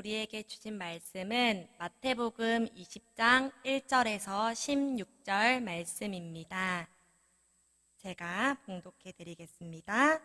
우리에게 주신 말씀은 마태복음 20장 1절에서 16절 말씀입니다. 제가 봉독해 드리겠습니다.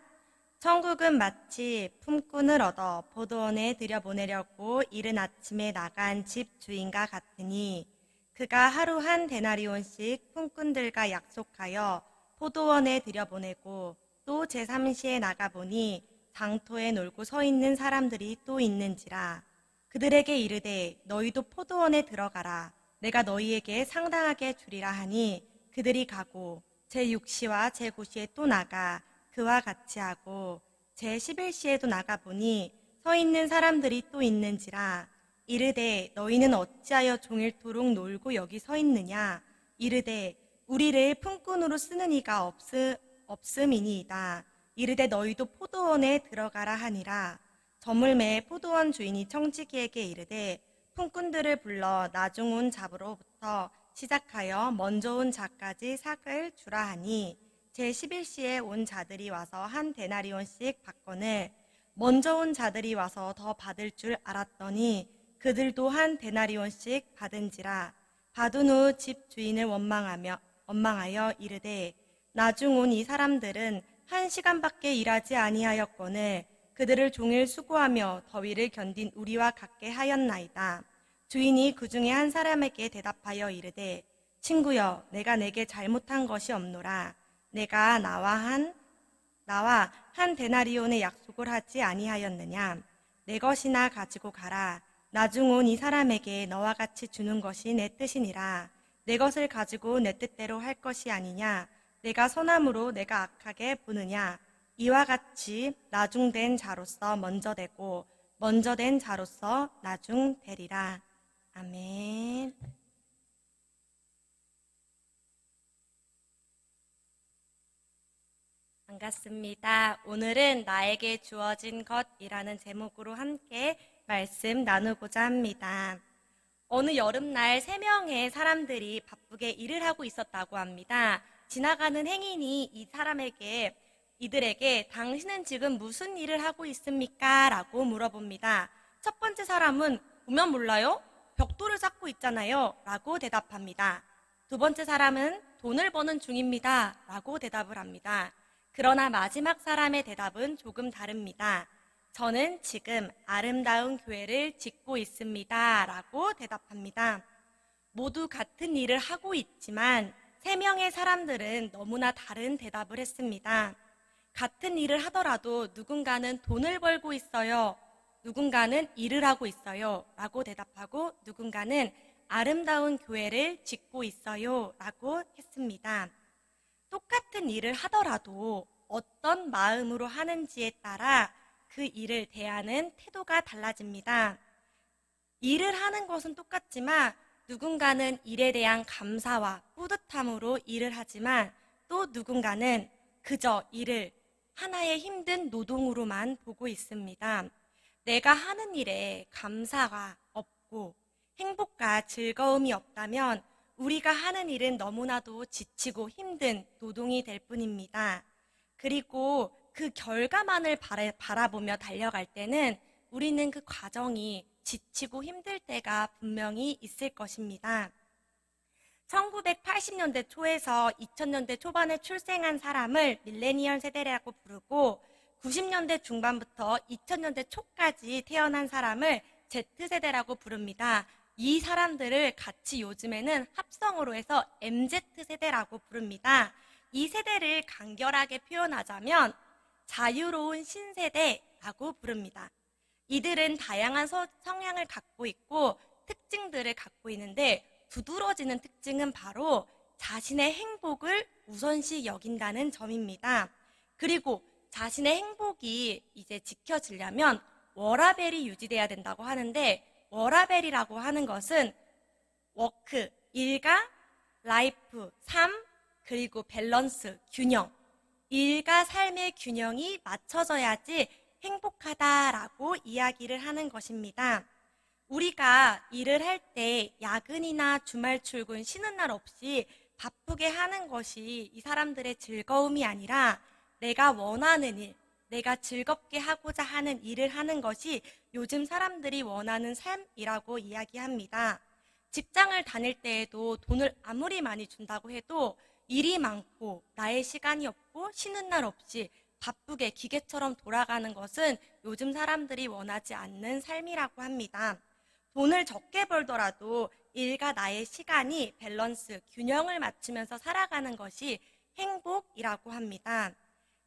천국은 마치 품꾼을 얻어 포도원에 들여보내려고 이른 아침에 나간 집 주인과 같으니, 그가 하루 한 데나리온씩 품꾼들과 약속하여 포도원에 들여보내고 또 제3시에 나가보니 장터에 놀고 서 있는 사람들이 또 있는지라. 그들에게 이르되 너희도 포도원에 들어가라. 내가 너희에게 상당하게 주리라 하니, 그들이 가고 제6시와 제9시에 또 나가 그와 같이 하고 제11시에도 나가보니 서 있는 사람들이 또 있는지라. 이르되 너희는 어찌하여 종일토록 놀고 여기 서 있느냐. 이르되 우리를 품꾼으로 쓰는 이가 없음이니이다. 이르되 너희도 포도원에 들어가라 하니라. 저물매 포도원 주인이 청지기에게 이르되 품꾼들을 불러 나중 온 자로부터 시작하여 먼저 온 자까지 삭을 주라 하니, 제11시에 온 자들이 와서 한 데나리온씩 받거늘 먼저 온 자들이 와서 더 받을 줄 알았더니 그들도 한 데나리온씩 받은지라. 받은 후 집 주인을 원망하여 이르되 나중 온 이 사람들은 1시간밖에 일하지 아니하였거늘 그들을 종일 수고하며 더위를 견딘 우리와 같게 하였나이다. 주인이 그 중에 한 사람에게 대답하여 이르되 친구여, 내가 내게 잘못한 것이 없노라. 내가 나와 한 데나리온의 약속을 하지 아니하였느냐. 내 것이나 가지고 가라. 나중 온 이 사람에게 너와 같이 주는 것이 내 뜻이니라. 내 것을 가지고 내 뜻대로 할 것이 아니냐. 내가 선함으로 내가 악하게 보느냐. 이와 같이 나중된 자로서 먼저 되고 먼저 된 자로서 나중되리라. 아멘. 반갑습니다. 오늘은 나에게 주어진 것이라는 제목으로 함께 말씀 나누고자 합니다. 어느 여름날 3명의 사람들이 바쁘게 일을 하고 있었다고 합니다. 지나가는 행인이 이들에게 당신은 지금 무슨 일을 하고 있습니까? 라고 물어봅니다. 첫 번째 사람은 보면 몰라요? 벽돌을 쌓고 있잖아요. 라고 대답합니다. 두 번째 사람은 돈을 버는 중입니다. 라고 대답을 합니다. 그러나 마지막 사람의 대답은 조금 다릅니다. 저는 지금 아름다운 교회를 짓고 있습니다. 라고 대답합니다. 모두 같은 일을 하고 있지만 3명의 사람들은 너무나 다른 대답을 했습니다. 같은 일을 하더라도 누군가는 돈을 벌고 있어요. 누군가는 일을 하고 있어요. 라고 대답하고 누군가는 아름다운 교회를 짓고 있어요. 라고 했습니다. 똑같은 일을 하더라도 어떤 마음으로 하는지에 따라 그 일을 대하는 태도가 달라집니다. 일을 하는 것은 똑같지만 누군가는 일에 대한 감사와 뿌듯함으로 일을 하지만 또 누군가는 그저 일을 하나의 힘든 노동으로만 보고 있습니다. 내가 하는 일에 감사가 없고 행복과 즐거움이 없다면 우리가 하는 일은 너무나도 지치고 힘든 노동이 될 뿐입니다. 그리고 그 결과만을 바라보며 달려갈 때는 우리는 그 과정이 지치고 힘들 때가 분명히 있을 것입니다. 1980년대 초에서 2000년대 초반에 출생한 사람을 밀레니얼 세대라고 부르고 90년대 중반부터 2000년대 초까지 태어난 사람을 Z세대라고 부릅니다. 이 사람들을 같이 요즘에는 합성어로 해서 MZ세대라고 부릅니다. 이 세대를 간결하게 표현하자면 자유로운 신세대라고 부릅니다. 이들은 다양한 성향을 갖고 있고 특징들을 갖고 있는데 두드러지는 특징은 바로 자신의 행복을 우선시 여긴다는 점입니다. 그리고 자신의 행복이 이제 지켜지려면 워라밸이 유지돼야 된다고 하는데, 워라밸이라고 하는 것은 워크, 일과 라이프, 삶, 그리고 밸런스, 균형. 일과 삶의 균형이 맞춰져야지 행복하다라고 이야기를 하는 것입니다. 우리가 일을 할 때 야근이나 주말 출근 쉬는 날 없이 바쁘게 하는 것이 이 사람들의 즐거움이 아니라 내가 원하는 일, 내가 즐겁게 하고자 하는 일을 하는 것이 요즘 사람들이 원하는 삶이라고 이야기합니다. 직장을 다닐 때에도 돈을 아무리 많이 준다고 해도 일이 많고 나의 시간이 없고 쉬는 날 없이 바쁘게 기계처럼 돌아가는 것은 요즘 사람들이 원하지 않는 삶이라고 합니다. 돈을 적게 벌더라도 일과 나의 시간이 밸런스, 균형을 맞추면서 살아가는 것이 행복이라고 합니다.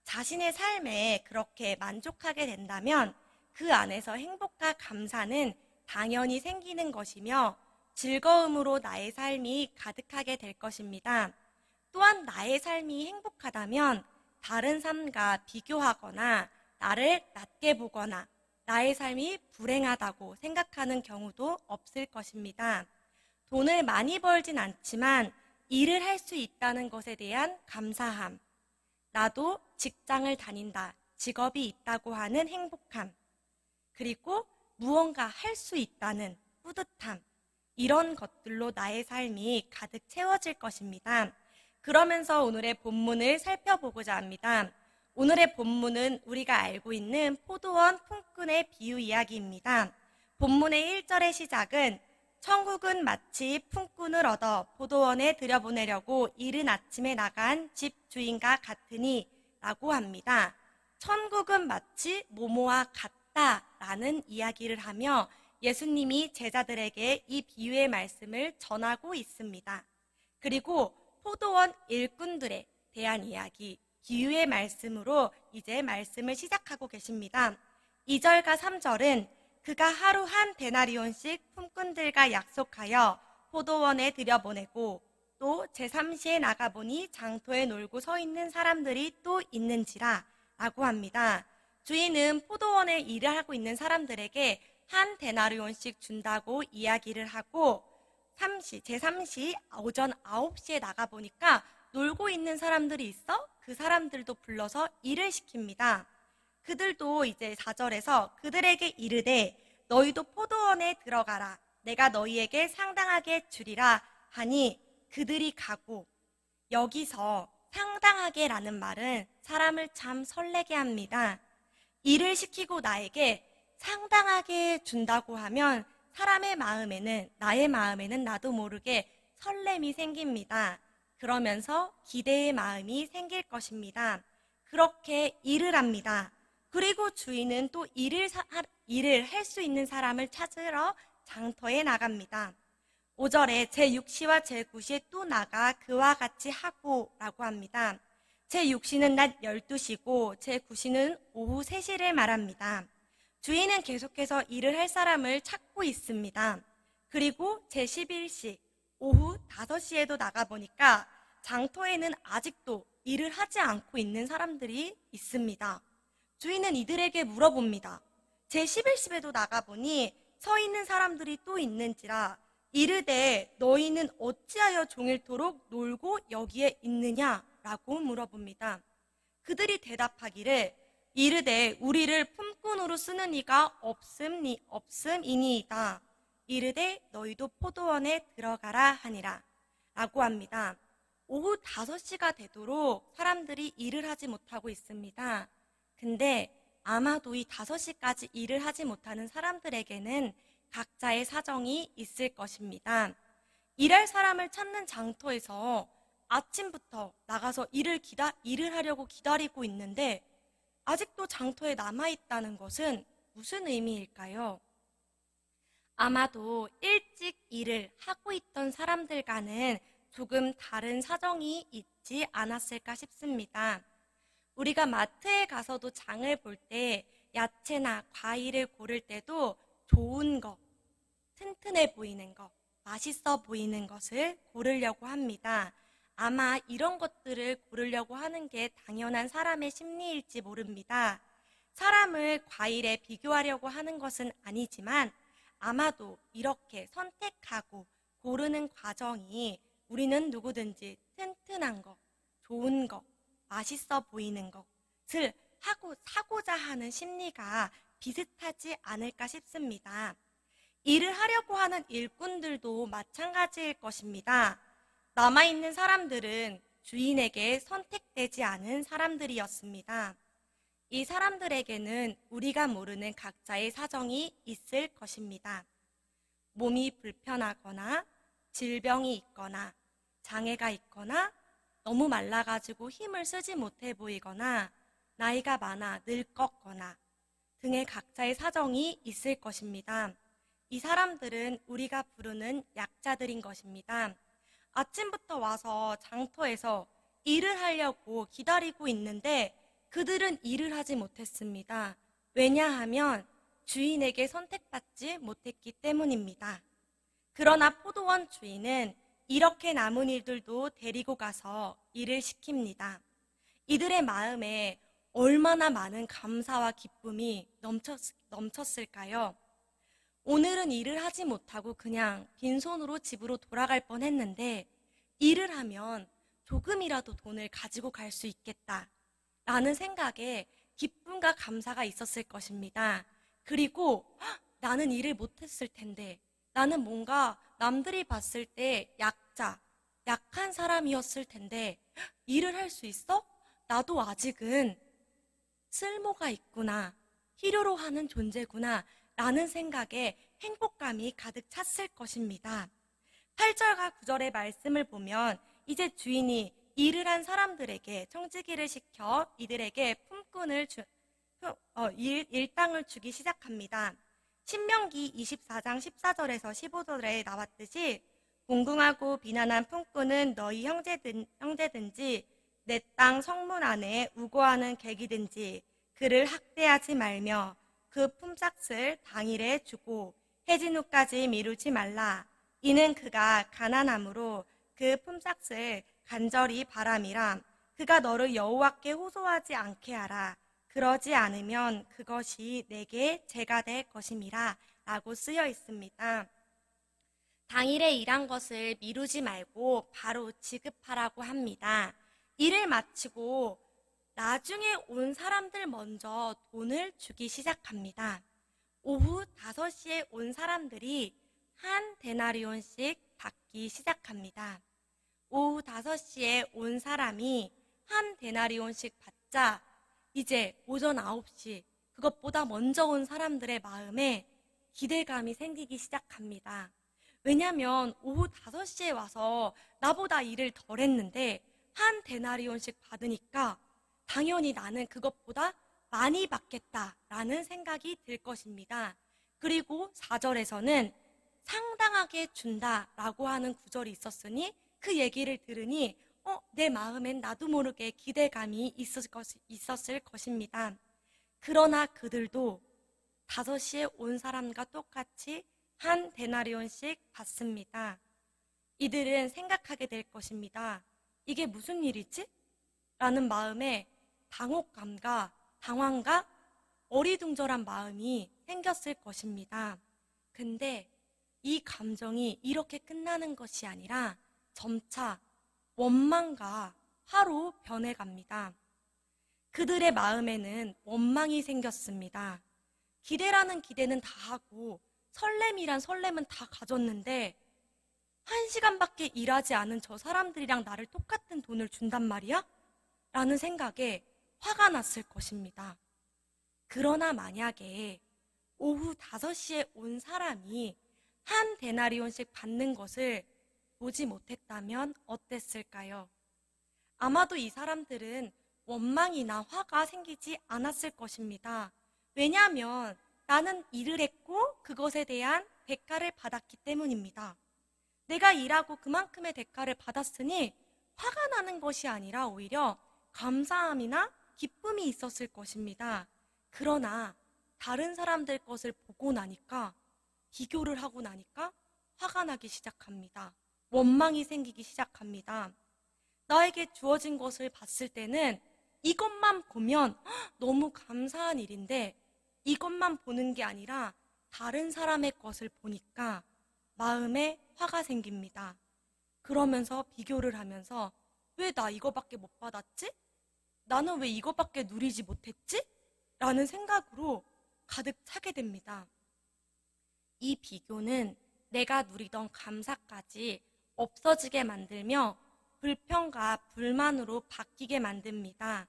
자신의 삶에 그렇게 만족하게 된다면 그 안에서 행복과 감사는 당연히 생기는 것이며 즐거움으로 나의 삶이 가득하게 될 것입니다. 또한 나의 삶이 행복하다면 다른 삶과 비교하거나 나를 낮게 보거나 나의 삶이 불행하다고 생각하는 경우도 없을 것입니다. 돈을 많이 벌진 않지만 일을 할 수 있다는 것에 대한 감사함, 나도 직장을 다닌다, 직업이 있다고 하는 행복함, 그리고 무언가 할 수 있다는 뿌듯함, 이런 것들로 나의 삶이 가득 채워질 것입니다. 그러면서 오늘의 본문을 살펴보고자 합니다. 오늘의 본문은 우리가 알고 있는 포도원 품꾼의 비유 이야기입니다. 본문의 1절의 시작은 천국은 마치 품꾼을 얻어 포도원에 들여보내려고 이른 아침에 나간 집 주인과 같으니 라고 합니다. 천국은 마치 뭐뭐와 같다라는 이야기를 하며 예수님이 제자들에게 이 비유의 말씀을 전하고 있습니다. 그리고 포도원 일꾼들에 대한 이야기, 비유의 말씀으로 이제 말씀을 시작하고 계십니다. 2절과 3절은 그가 하루 한 데나리온씩 품꾼들과 약속하여 포도원에 들여보내고 또 제3시에 나가보니 장터에 놀고 서 있는 사람들이 또 있는지라 라고 합니다. 주인은 포도원에 일을 하고 있는 사람들에게 한 데나리온씩 준다고 이야기를 하고 제3시 오전 9시에 나가보니까 놀고 있는 사람들이 있어 그 사람들도 불러서 일을 시킵니다. 그들도 이제 4절에서 그들에게 이르되 너희도 포도원에 들어가라. 내가 너희에게 상당하게 주리라 하니 그들이 가고, 여기서 상당하게라는 말은 사람을 참 설레게 합니다. 일을 시키고 나에게 상당하게 준다고 하면 사람의 마음에는, 나의 마음에는 나도 모르게 설렘이 생깁니다. 그러면서 기대의 마음이 생길 것입니다. 그렇게 일을 합니다. 그리고 주인은 또 일을 할 수 있는 사람을 찾으러 장터에 나갑니다. 5절에 제6시와 제9시에 또 나가 그와 같이 하고 라고 합니다. 제6시는 낮 12시고 제9시는 오후 3시를 말합니다. 주인은 계속해서 일을 할 사람을 찾고 있습니다. 그리고 제11시 오후 5시에도 나가보니까 장터에는 아직도 일을 하지 않고 있는 사람들이 있습니다. 주인은 이들에게 물어봅니다. 제11시에도 나가보니 서 있는 사람들이 또 있는지라 이르되 너희는 어찌하여 종일토록 놀고 여기에 있느냐라고 물어봅니다. 그들이 대답하기를 이르되 우리를 품꾼으로 쓰는 이가 없음이니이다. 이르되 너희도 포도원에 들어가라 하니라 라고 합니다. 오후 5시가 되도록 사람들이 일을 하지 못하고 있습니다. 근데 아마도 이 5시까지 일을 하지 못하는 사람들에게는 각자의 사정이 있을 것입니다. 일할 사람을 찾는 장터에서 아침부터 나가서 일을 하려고 기다리고 있는데 아직도 장터에 남아있다는 것은 무슨 의미일까요? 아마도 일찍 일을 하고 있던 사람들과는 조금 다른 사정이 있지 않았을까 싶습니다. 우리가 마트에 가서도 장을 볼 때 야채나 과일을 고를 때도 좋은 거, 튼튼해 보이는 거, 맛있어 보이는 것을 고르려고 합니다. 아마 이런 것들을 고르려고 하는 게 당연한 사람의 심리일지 모릅니다. 사람을 과일에 비교하려고 하는 것은 아니지만 아마도 이렇게 선택하고 고르는 과정이 우리는 누구든지 튼튼한 거, 좋은 거, 맛있어 보이는 것을 사고자 하는 심리가 비슷하지 않을까 싶습니다. 일을 하려고 하는 일꾼들도 마찬가지일 것입니다. 남아있는 사람들은 주인에게 선택되지 않은 사람들이었습니다. 이 사람들에게는 우리가 모르는 각자의 사정이 있을 것입니다. 몸이 불편하거나 질병이 있거나 장애가 있거나 너무 말라가지고 힘을 쓰지 못해 보이거나 나이가 많아 늙었거나 등의 각자의 사정이 있을 것입니다. 이 사람들은 우리가 부르는 약자들인 것입니다. 아침부터 와서 장터에서 일을 하려고 기다리고 있는데 그들은 일을 하지 못했습니다. 왜냐하면 주인에게 선택받지 못했기 때문입니다. 그러나 포도원 주인은 이렇게 남은 이들도 데리고 가서 일을 시킵니다. 이들의 마음에 얼마나 많은 감사와 기쁨이 넘쳤을까요? 오늘은 일을 하지 못하고 그냥 빈손으로 집으로 돌아갈 뻔했는데 일을 하면 조금이라도 돈을 가지고 갈 수 있겠다 라는 생각에 기쁨과 감사가 있었을 것입니다. 그리고 나는 일을 못했을 텐데 나는 뭔가 남들이 봤을 때 약한 사람이었을 텐데 일을 할 수 있어? 나도 아직은 쓸모가 있구나, 필요로 하는 존재구나 라는 생각에 행복감이 가득 찼을 것입니다. 8절과 9절의 말씀을 보면 이제 주인이 일을 한 사람들에게 청지기를 시켜 이들에게 일당을 주기 시작합니다. 신명기 24장 14절에서 15절에 나왔듯이 궁궁하고 비난한 품꾼은 너희 형제든지 내 땅 성문 안에 우거하는 객이든지 그를 학대하지 말며 그 품삯을 당일에 주고 해진 후까지 미루지 말라. 이는 그가 가난함으로 그 품삯을 간절히 바람이라. 그가 너를 여호와께 호소하지 않게 하라. 그러지 않으면 그것이 내게 죄가 될 것임이라 라고 쓰여 있습니다. 당일에 일한 것을 미루지 말고 바로 지급하라고 합니다. 일을 마치고 나중에 온 사람들 먼저 돈을 주기 시작합니다. 오후 5시에 온 사람들이 한 데나리온씩 받기 시작합니다. 오후 5시에 온 사람이 한 데나리온씩 받자 이제 오전 9시 그것보다 먼저 온 사람들의 마음에 기대감이 생기기 시작합니다. 왜냐하면 오후 5시에 와서 나보다 일을 덜 했는데 한 데나리온씩 받으니까 당연히 나는 그것보다 많이 받겠다라는 생각이 들 것입니다. 그리고 4절에서는 상당하게 준다라고 하는 구절이 있었으니 그 얘기를 들으니 내 마음엔 나도 모르게 기대감이 있었을 것입니다. 그러나 그들도 5시에 온 사람과 똑같이 한 데나리온씩 받습니다. 이들은 생각하게 될 것입니다. 이게 무슨 일이지? 라는 마음에 당혹감과 당황과 어리둥절한 마음이 생겼을 것입니다. 근데 이 감정이 이렇게 끝나는 것이 아니라 점차 원망과 화로 변해갑니다. 그들의 마음에는 원망이 생겼습니다. 기대라는 기대는 다 하고 설렘이란 설렘은 다 가졌는데 1시간밖에 일하지 않은 저 사람들이랑 나를 똑같은 돈을 준단 말이야? 라는 생각에 화가 났을 것입니다. 그러나 만약에 오후 5시에 온 사람이 한 데나리온씩 받는 것을 보지 못했다면 어땠을까요? 아마도 이 사람들은 원망이나 화가 생기지 않았을 것입니다. 왜냐하면 나는 일을 했고 그것에 대한 대가를 받았기 때문입니다. 내가 일하고 그만큼의 대가를 받았으니 화가 나는 것이 아니라 오히려 감사함이나 기쁨이 있었을 것입니다. 그러나 다른 사람들 것을 보고 나니까 비교를 하고 나니까 화가 나기 시작합니다. 원망이 생기기 시작합니다. 나에게 주어진 것을 봤을 때는 이것만 보면 너무 감사한 일인데 이것만 보는 게 아니라 다른 사람의 것을 보니까 마음에 화가 생깁니다. 그러면서 비교를 하면서 왜 나 이거밖에 못 받았지? 나는 왜 이거밖에 누리지 못했지? 라는 생각으로 가득 차게 됩니다. 이 비교는 내가 누리던 감사까지 없어지게 만들며 불평과 불만으로 바뀌게 만듭니다.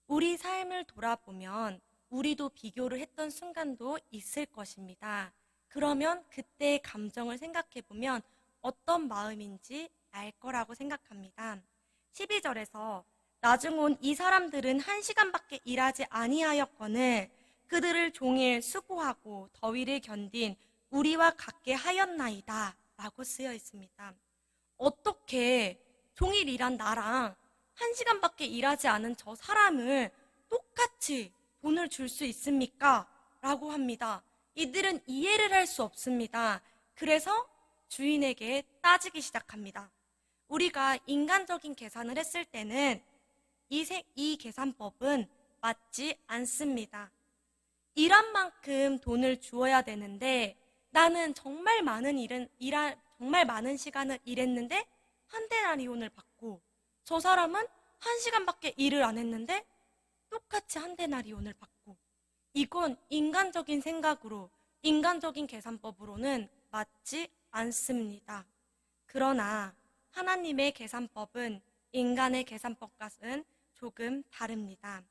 우리 삶을 돌아보면 우리도 비교를 했던 순간도 있을 것입니다. 그러면 그때의 감정을 생각해 보면 어떤 마음인지 알 거라고 생각합니다. 12절에서 나중 온 이 사람들은 1시간밖에 일하지 아니하였거늘 그들을 종일 수고하고 더위를 견딘 우리와 같게 하였나이다 라고 쓰여 있습니다. 어떻게 종일 일한 나랑 1시간밖에 일하지 않은 저 사람을 똑같이 돈을 줄 수 있습니까? 라고 합니다. 이들은 이해를 할 수 없습니다. 그래서 주인에게 따지기 시작합니다. 우리가 인간적인 계산을 했을 때는 이 계산법은 맞지 않습니다. 일한 만큼 돈을 주어야 되는데 나는 정말 많은 시간을 일했는데 한 데나리온을 받고 저 사람은 1시간밖에 일을 안 했는데 똑같이 한 데나리온을 받고 이건 인간적인 생각으로 인간적인 계산법으로는 맞지 않습니다. 그러나 하나님의 계산법은 인간의 계산법과는 조금 다릅니다.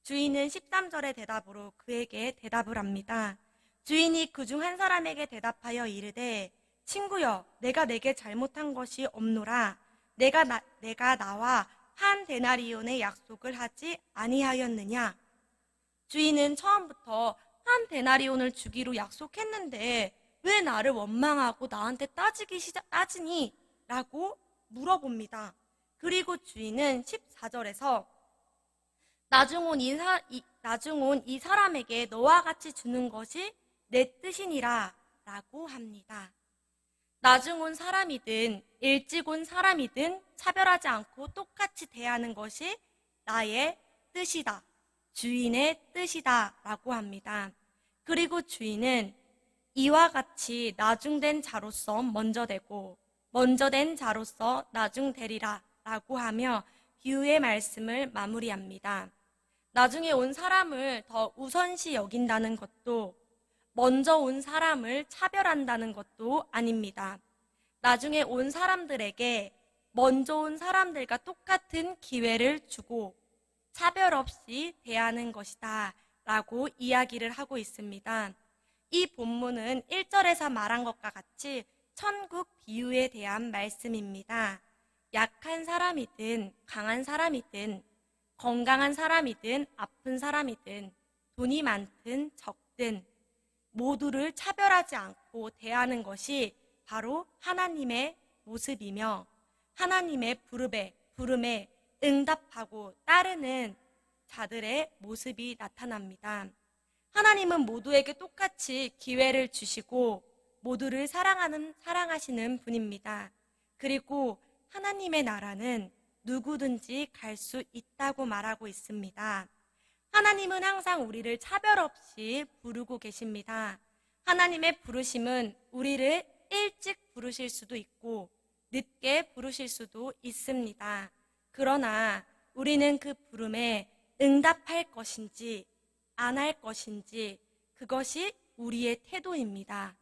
주인은 13절의 대답으로 그에게 대답을 합니다. 주인이 그중 한 사람에게 대답하여 이르되 친구여 내가 내게 잘못한 것이 없노라 내가 나와 한 데나리온의 약속을 하지 아니하였느냐. 주인은 처음부터 한 데나리온을 주기로 약속했는데 왜 나를 원망하고 나한테 따지니? 라고 물어봅니다. 그리고 주인은 14절에서 나중 온 이 사람에게 너와 같이 주는 것이 내 뜻이니라 라고 합니다. 나중 온 사람이든 일찍 온 사람이든 차별하지 않고 똑같이 대하는 것이 나의 뜻이다. 주인의 뜻이다 라고 합니다. 그리고 주인은 이와 같이 나중된 자로서 먼저 되고 먼저 된 자로서 나중 되리라 라고 하며 비유의 말씀을 마무리합니다. 나중에 온 사람을 더 우선시 여긴다는 것도 먼저 온 사람을 차별한다는 것도 아닙니다. 나중에 온 사람들에게 먼저 온 사람들과 똑같은 기회를 주고 차별 없이 대하는 것이다 라고 이야기를 하고 있습니다. 이 본문은 1절에서 말한 것과 같이 천국 비유에 대한 말씀입니다. 약한 사람이든 강한 사람이든 건강한 사람이든 아픈 사람이든 돈이 많든 적든 모두를 차별하지 않고 대하는 것이 바로 하나님의 모습이며 하나님의 부름에 응답하고 따르는 자들의 모습이 나타납니다. 하나님은 모두에게 똑같이 기회를 주시고 모두를 사랑하시는 분입니다. 그리고 하나님의 나라는 누구든지 갈 수 있다고 말하고 있습니다. 하나님은 항상 우리를 차별 없이 부르고 계십니다. 하나님의 부르심은 우리를 일찍 부르실 수도 있고 늦게 부르실 수도 있습니다. 그러나 우리는 그 부름에 응답할 것인지 안 할 것인지 그것이 우리의 태도입니다.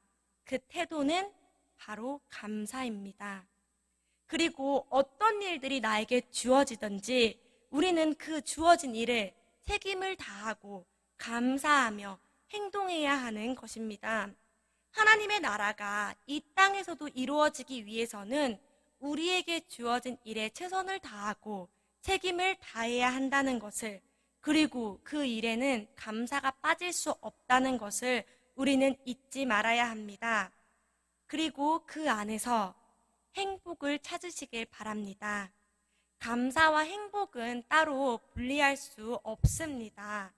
그 태도는 바로 감사입니다. 그리고 어떤 일들이 나에게 주어지든지 우리는 그 주어진 일을 책임을 다하고 감사하며 행동해야 하는 것입니다. 하나님의 나라가 이 땅에서도 이루어지기 위해서는 우리에게 주어진 일에 최선을 다하고 책임을 다해야 한다는 것을 그리고 그 일에는 감사가 빠질 수 없다는 것을 우리는 잊지 말아야 합니다. 그리고 그 안에서 행복을 찾으시길 바랍니다. 감사와 행복은 따로 분리할 수 없습니다.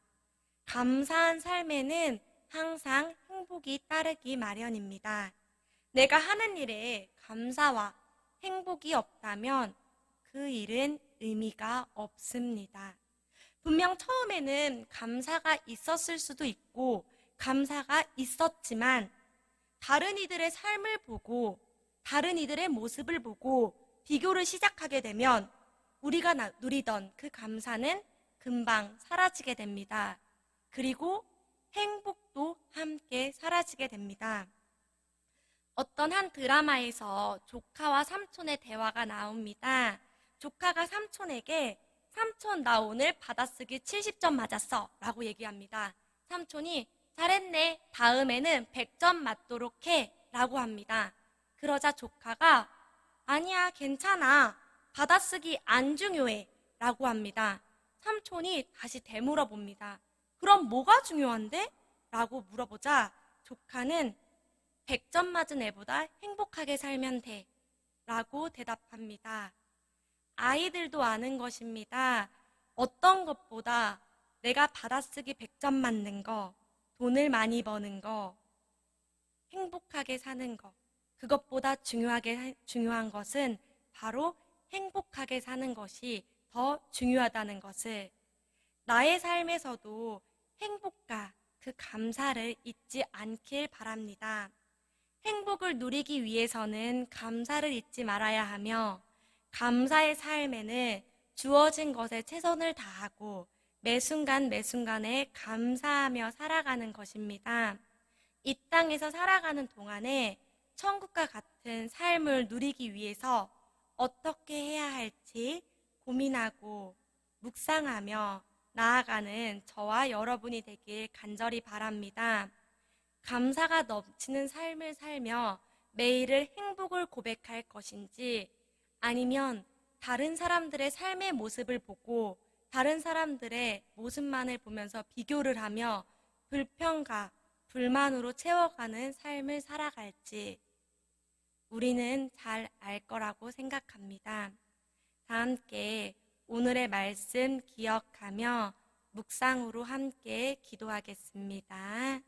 감사한 삶에는 항상 행복이 따르기 마련입니다. 내가 하는 일에 감사와 행복이 없다면 그 일은 의미가 없습니다. 분명 처음에는 감사가 있었을 수도 있고 감사가 있었지만 다른 이들의 삶을 보고 다른 이들의 모습을 보고 비교를 시작하게 되면 우리가 누리던 그 감사는 금방 사라지게 됩니다. 그리고 행복도 함께 사라지게 됩니다. 어떤 한 드라마에서 조카와 삼촌의 대화가 나옵니다. 조카가 삼촌에게 삼촌, 나 오늘 받아쓰기 70점 맞았어. 라고 얘기합니다. 삼촌이 잘했네. 다음에는 100점 맞도록 해. 라고 합니다. 그러자 조카가 아니야, 괜찮아. 받아쓰기 안 중요해. 라고 합니다. 삼촌이 다시 되물어 봅니다. 그럼 뭐가 중요한데? 라고 물어보자 조카는 100점 맞은 애보다 행복하게 살면 돼. 라고 대답합니다. 아이들도 아는 것입니다. 어떤 것보다 내가 받아쓰기 100점 맞는 거, 돈을 많이 버는 거, 행복하게 사는 거, 그것보다 중요한 것은 바로 행복하게 사는 것이 더 중요하다는 것을 나의 삶에서도 행복과 그 감사를 잊지 않길 바랍니다. 행복을 누리기 위해서는 감사를 잊지 말아야 하며 감사의 삶에는 주어진 것에 최선을 다하고 매 순간 매 순간에 감사하며 살아가는 것입니다. 이 땅에서 살아가는 동안에 천국과 같은 삶을 누리기 위해서 어떻게 해야 할지 고민하고 묵상하며 나아가는 저와 여러분이 되길 간절히 바랍니다. 감사가 넘치는 삶을 살며 매일을 행복을 고백할 것인지 아니면 다른 사람들의 삶의 모습을 보고 다른 사람들의 모습만을 보면서 비교를 하며 불평과 불만으로 채워가는 삶을 살아갈지 우리는 잘 알 거라고 생각합니다. 다 함께 오늘의 말씀 기억하며 묵상으로 함께 기도하겠습니다.